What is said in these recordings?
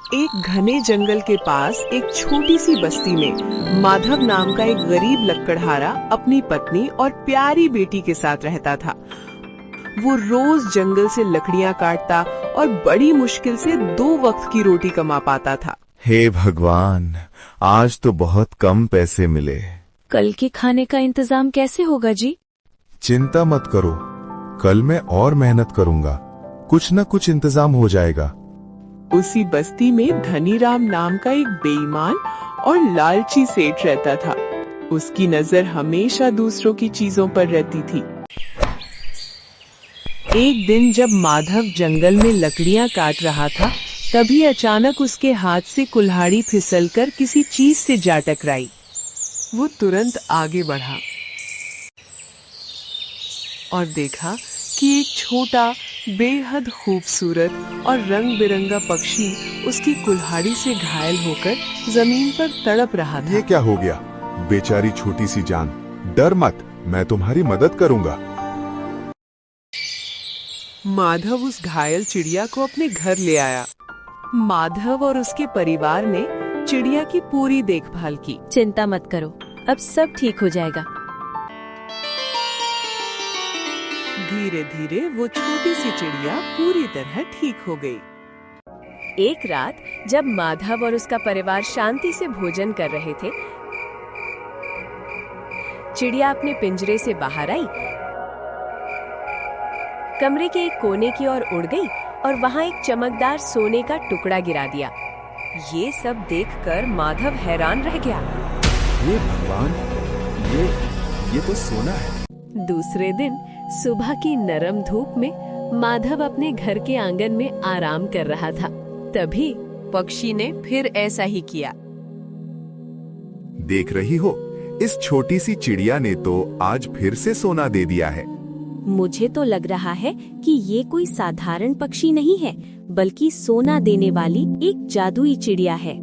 एक घने जंगल के पास एक छोटी सी बस्ती में माधव नाम का एक गरीब लकड़हारा अपनी पत्नी और प्यारी बेटी के साथ रहता था। वो रोज जंगल से लकड़ियां काटता और बड़ी मुश्किल से 2 वक्त की रोटी कमा पाता था। हे भगवान, आज तो बहुत कम पैसे मिले। कल के खाने का इंतजाम कैसे होगा जी? चिंता मत करो, कल मैं और मेहनत करूंगा, कुछ न कुछ इंतजाम हो जाएगा। उसी बस्ती में धनीराम नाम का एक बेईमान और लालची सेठ रहता था। उसकी नजर हमेशा दूसरों की चीजों पर रहती थी। एक दिन जब माधव जंगल में लकड़ियां काट रहा था, तभी अचानक उसके हाथ से कुल्हाड़ी फिसलकर किसी चीज से जा टकराई। वो तुरंत आगे बढ़ा और देखा कि एक छोटा, बेहद खूबसूरत और रंग बिरंगा पक्षी उसकी कुल्हाड़ी से घायल होकर जमीन पर तड़प रहा था। ये क्या हो गया? बेचारी छोटी सी जान, डर मत, मैं तुम्हारी मदद करूंगा। माधव उस घायल चिड़िया को अपने घर ले आया। माधव और उसके परिवार ने चिड़िया की पूरी देखभाल की। चिंता मत करो, अब सब ठीक हो जाएगा। धीरे धीरे वो छोटी सी चिड़िया पूरी तरह ठीक हो गई। एक रात जब माधव और उसका परिवार शांति से भोजन कर रहे थे, चिड़िया अपने पिंजरे से बाहर आई, कमरे के एक कोने की ओर उड़ गई और वहां एक चमकदार सोने का टुकड़ा गिरा दिया। ये सब देखकर माधव हैरान रह गया। ये भगवान, ये तो सोना है। दूसरे दिन सुबह की नरम धूप में माधव अपने घर के आंगन में आराम कर रहा था। तभी पक्षी ने फिर ऐसा ही किया। देख रही हो, इस छोटी सी चिड़िया ने तो आज फिर से सोना दे दिया है। मुझे तो लग रहा है कि ये कोई साधारण पक्षी नहीं है, बल्कि सोना देने वाली एक जादुई चिड़िया है।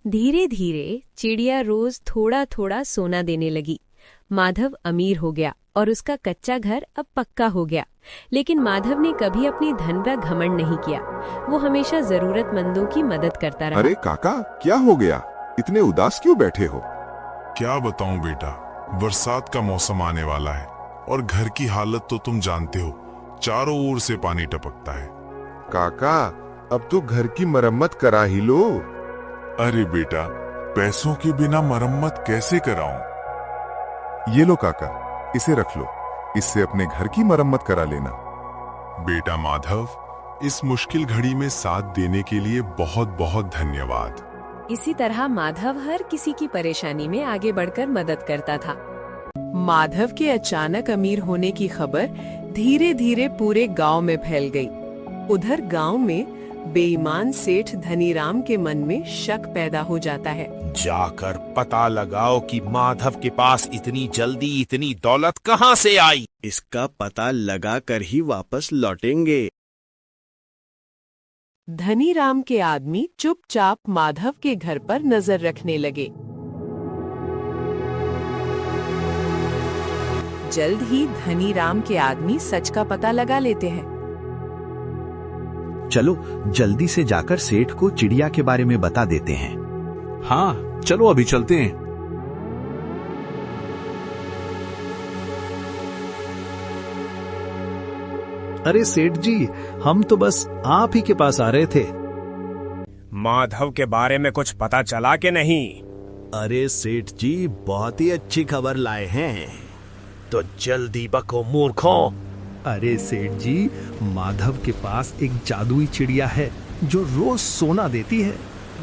धीरे धीरे चिड़िया रोज थोड़ा थोड़ा सोना देने लगी। माधव अमीर हो गया और उसका कच्चा घर अब पक्का हो गया। लेकिन माधव ने कभी अपनी धन पर घमंड नहीं किया। वो हमेशा जरूरतमंदों की मदद करता रहा। अरे काका, क्या हो गया? इतने उदास क्यों बैठे हो? क्या बताऊं बेटा, बरसात का मौसम आने वाला है और घर की हालत तो तुम जानते हो, चारों ओर से पानी टपकता है। काका, अब तो घर की मरम्मत करा ही लो। अरे बेटा, पैसों के बिना मरम्मत कैसे कराऊं? ये लो काका, इसे रख लो, इससे अपने घर की मरम्मत करा लेना। बेटा माधव, इस मुश्किल घड़ी में साथ देने के लिए बहुत बहुत धन्यवाद। इसी तरह माधव हर किसी की परेशानी में आगे बढ़कर मदद करता था। माधव के अचानक अमीर होने की खबर धीरे धीरे पूरे गांव में फैल गई। उधर गांव में बेईमान सेठ धनीराम के मन में शक पैदा हो जाता है। जाकर पता लगाओ कि माधव के पास इतनी जल्दी इतनी दौलत कहां से आई। इसका पता लगाकर ही वापस लौटेंगे। धनीराम के आदमी चुपचाप माधव के घर पर नजर रखने लगे। जल्द ही धनीराम के आदमी सच का पता लगा लेते हैं। चलो जल्दी से जाकर सेठ को चिड़िया के बारे में बता देते हैं। हाँ, चलो अभी चलते हैं। अरे सेठ जी, हम तो बस आप ही के पास आ रहे थे। माधव के बारे में कुछ पता चला कि नहीं? अरे सेठ जी, बहुत ही अच्छी खबर लाए हैं। तो जल्दी बको मूर्खों। अरे सेठ जी, माधव के पास एक जादुई चिड़िया है जो रोज सोना देती है।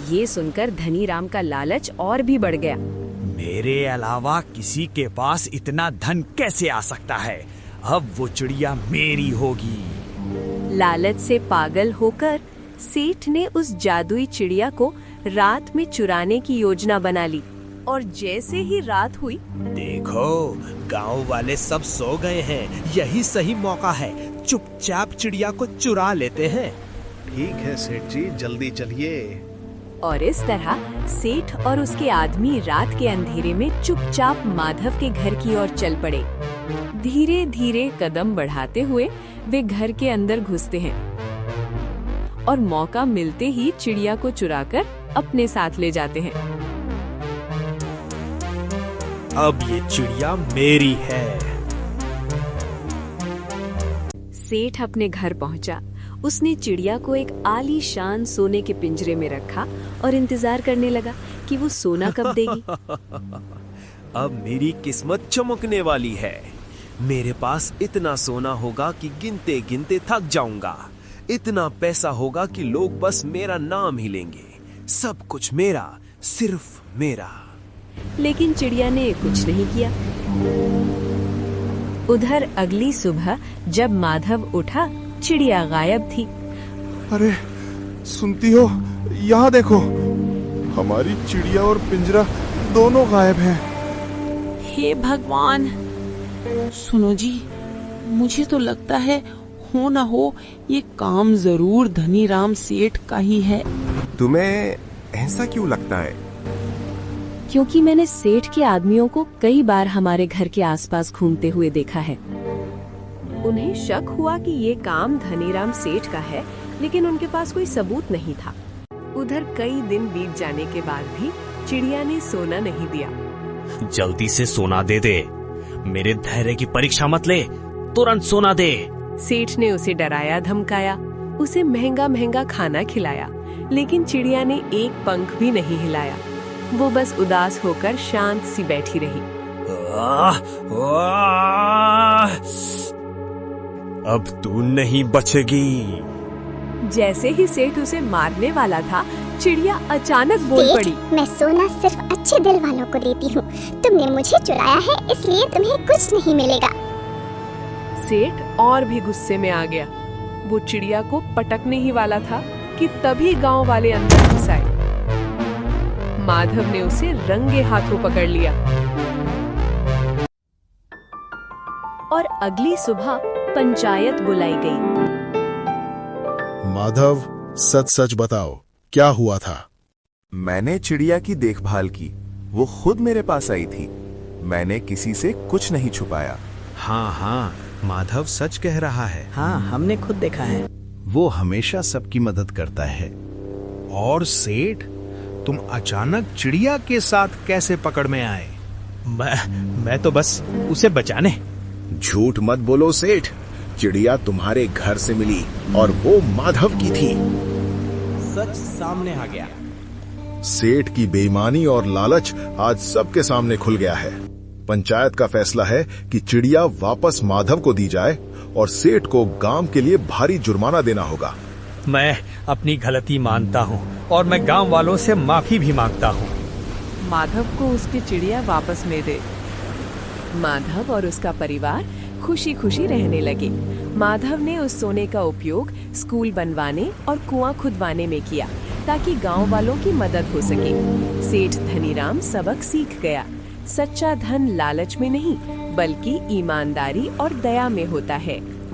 ये सुनकर धनीराम का लालच और भी बढ़ गया। मेरे अलावा किसी के पास इतना धन कैसे आ सकता है? अब वो चिड़िया मेरी होगी। लालच से पागल होकर सेठ ने उस जादुई चिड़िया को रात में चुराने की योजना बना ली। और जैसे ही रात हुई, देखो गांव वाले सब सो गए हैं, यही सही मौका है, चुपचाप चिड़िया को चुरा लेते हैं। ठीक है सेठ जी, जल्दी चलिए। और इस तरह सेठ और उसके आदमी रात के अंधेरे में चुपचाप माधव के घर की ओर चल पड़े। धीरे धीरे कदम बढ़ाते हुए वे घर के अंदर घुसते हैं और मौका मिलते ही चिड़िया को चुराकर अपने साथ ले जाते हैं। अब ये चिड़िया मेरी है। सेठ अपने घर पहुंचा। उसने चिड़िया को एक आलीशान सोने के पिंजरे में रखा और इंतजार करने लगा कि वो सोना कब देगी। अब मेरी किस्मत चमकने वाली है। मेरे पास इतना सोना होगा कि गिनते गिनते थक जाऊंगा। इतना पैसा होगा कि लोग बस मेरा नाम ही लेंगे। सब कुछ मेरा, सिर्फ मेरा। लेकिन चिड़िया ने कुछ नहीं किया। उधर अगली सुबह जब माधव उठा, चिड़िया गायब थी। अरे सुनती हो, यहाँ देखो, हमारी चिड़िया और पिंजरा दोनों गायब हैं। हे भगवान, सुनो जी, मुझे तो लगता है हो ना हो ये काम जरूर धनीराम सेठ का ही है। तुम्हें ऐसा क्यों लगता है? क्योंकि मैंने सेठ के आदमियों को कई बार हमारे घर के आसपास घूमते हुए देखा है। उन्हें शक हुआ कि ये काम धनीराम सेठ का है, लेकिन उनके पास कोई सबूत नहीं था। उधर कई दिन बीत जाने के बाद भी चिड़िया ने सोना नहीं दिया। जल्दी से सोना दे दे, मेरे धैर्य की परीक्षा मत ले, तुरंत सोना दे। सेठ ने उसे डराया धमकाया, उसे महंगा महंगा खाना खिलाया, लेकिन चिड़िया ने एक पंख भी नहीं हिलाया। वो बस उदास होकर शांत सी बैठी रही। अब तू नहीं बचेगी। जैसे ही सेठ उसे मारने वाला था, चिड़िया अचानक बोल पड़ी। मैं सोना सिर्फ अच्छे दिल वालों को देती हूँ। तुमने मुझे चुराया है, इसलिए तुम्हें कुछ नहीं मिलेगा। सेठ और भी गुस्से में आ गया। वो चिड़िया को पटकने ही वाला था कि तभी गांव वाले अंदर घुस आए। माधव ने उसे रंगे हाथों पकड़ लिया और अगली सुबह पंचायत बुलाई गई। माधव, सच सच बताओ, क्या हुआ था? मैंने चिड़िया की देखभाल की, वो खुद मेरे पास आई थी। मैंने किसी से कुछ नहीं छुपाया। हाँ हाँ, माधव सच कह रहा है। हाँ, हमने खुद देखा है। वो हमेशा सबकी मदद करता है। और सेठ, तुम अचानक चिड़िया के साथ कैसे पकड़ में आए? मैं तो बस उसे बचाने। झूठ मत बोलो सेठ, चिड़िया तुम्हारे घर से मिली और वो माधव की थी। सच सामने आ गया। सेठ की बेईमानी और लालच आज सबके सामने खुल गया है। पंचायत का फैसला है कि चिड़िया वापस माधव को दी जाए और सेठ को गांव के लिए भारी जुर्माना देना होगा। मैं अपनी गलती मानता हूँ और मैं गांव वालों से माफी भी मांगता हूँ। माधव को उसकी चिड़िया वापस में दे। माधव और उसका परिवार खुशी खुशी रहने लगे। माधव ने उस सोने का उपयोग स्कूल बनवाने और कुआं खुदवाने में किया, ताकि गांव वालों की मदद हो सके। सेठ धनीराम सबक सीख गया। सच्चा धन लालच में नहीं, बल्कि ईमानदारी और दया में होता है।